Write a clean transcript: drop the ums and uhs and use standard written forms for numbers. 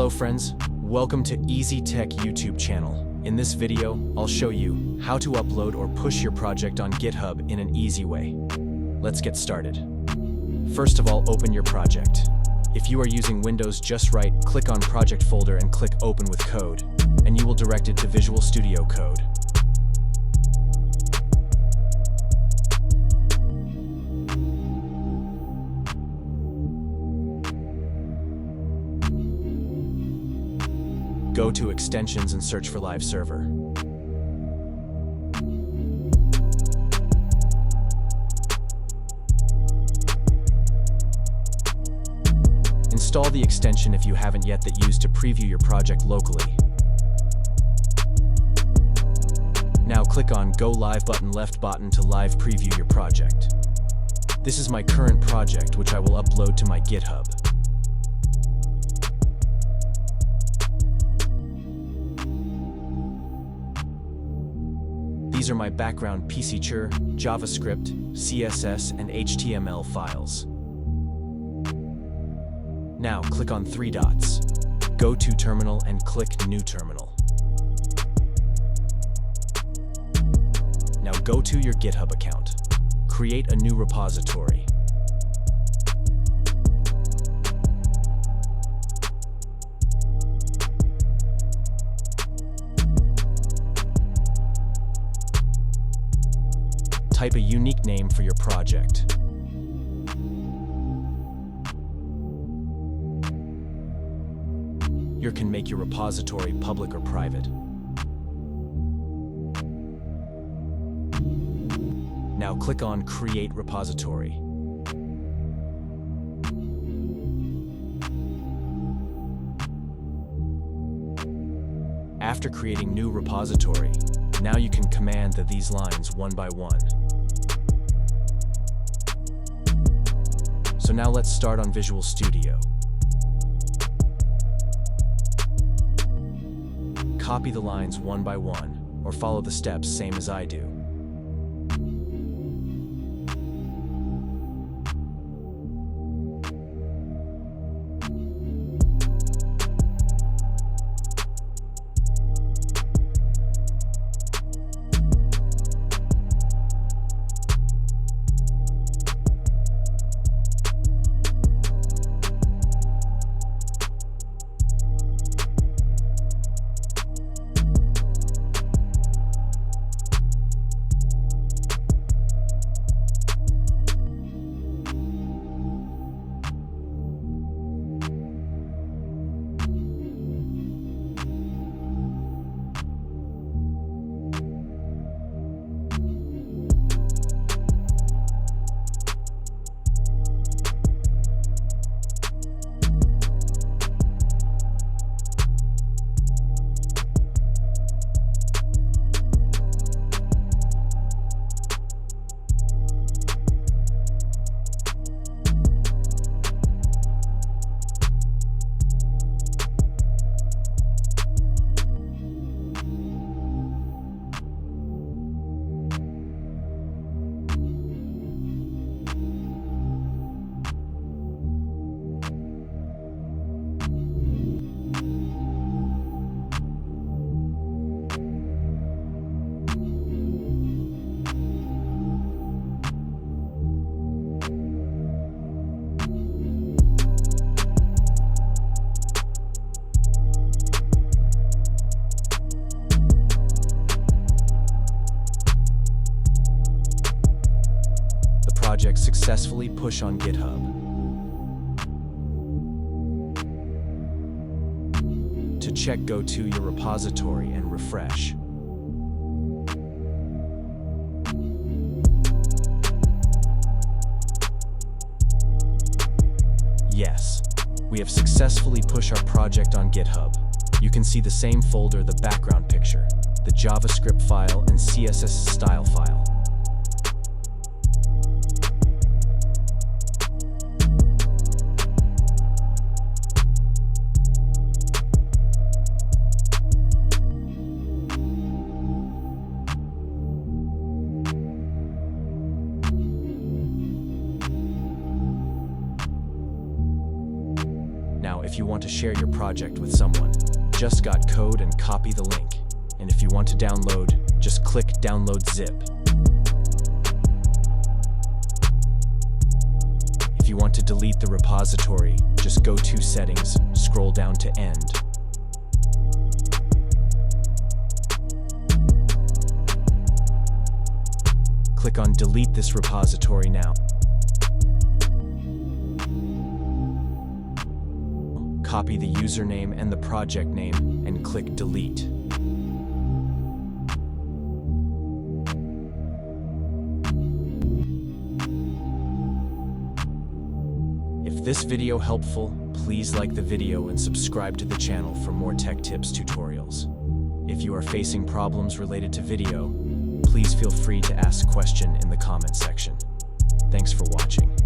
Hello friends, welcome to EazyTech YouTube channel. In this video, I'll show you how to upload or push your project on GitHub in an easy way. Let's get started. First of all, open your project. If you are using Windows, just click on Project folder and click Open with Code, and you will direct it to Visual Studio Code. Go to Extensions and search for Live Server. Install the extension if you haven't yet that used to preview your project locally. Now click on Go Live button left button to live preview your project. This is my current project which I will upload to my GitHub. These are my background picture, JavaScript, CSS, and HTML files. Now click on three dots. Go to Terminal and click New Terminal. Now go to your GitHub account. Create a new repository. Type a unique name for your project. You can make your repository public or private. Now click on Create Repository. After creating new repository, now you can command these lines one by one. So now let's start on Visual Studio. Copy the lines one by one, or follow the steps same as I do. Project successfully push on GitHub. To check, go to your repository and refresh. Yes, we have successfully pushed our project on GitHub. You can see the same folder, the background picture, the JavaScript file, and CSS style file. Now, if you want to share your project with someone, just got code and copy the link. And if you want to download, just click Download Zip. If you want to delete the repository, just go to Settings, scroll down to End. Click on Delete this repository now. Copy the username and the project name and click Delete. If this video helpful, please like the video and subscribe to the channel for more tech tips tutorials. If you are facing problems related to video, please feel free to ask a question in the comment section. Thanks for watching.